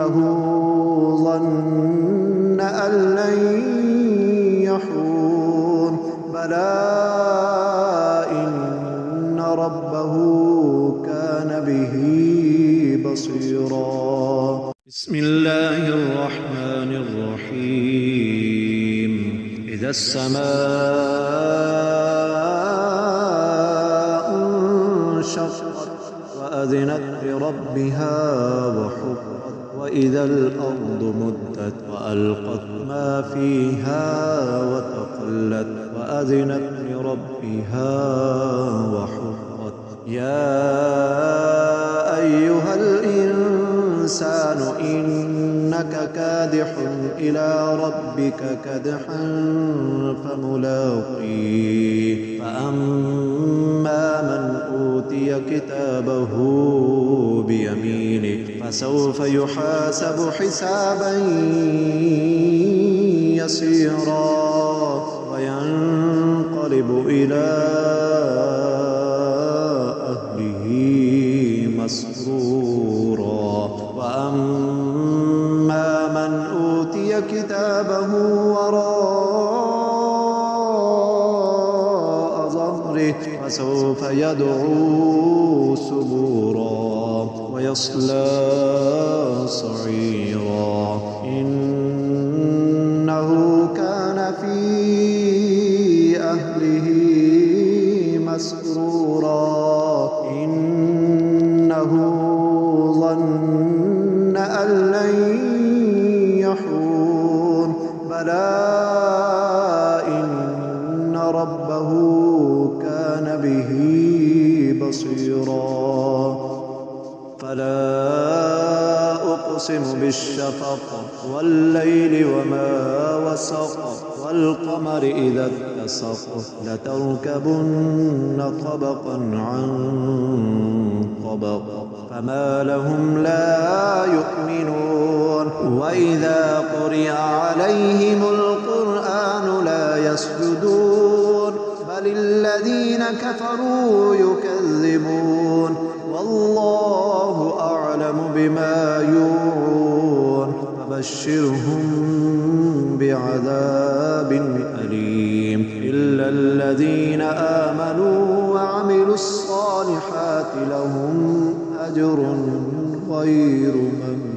إنه ظن أن لن يحور بلى إن ربه كان به بصيرا. بسم الله الرحمن الرحيم. إذا السماء انشقت وأذنت لربها وحقت وإذا الأرض مدت وألقت ما فيها وتخلت وأذنت لربها وحقت. يا أيها الإنسان إنك كادح إلى ربك كدحا فملاقيه. فأما من أوتي كتابه بيمينه فسوف يحاسب حسابا يسيرا وينقلب إلى أهله مسرورا. وأما من أوتي كتابه وراء ظهره فسوف يدعو سبورا ويصلى سعيرا. إنه كان في أهله مسرورا. إنه ظن أن لن يحور بلى إن ربه كان به بصيرا. فلا أقسم بالشفق والليل وما وسق والقمر إذا اتسق لتركبن طبقا عن طبق فما لهم لا يؤمنون. وإذا قرئ عليهم القرآن لا يسجدون بل الذين كفروا يكذبون والله أعلم بما يوعون. فبشرهم بعذاب أليم إلا الذين آمنوا وعملوا الصالحات لهم أجر غير ممنون.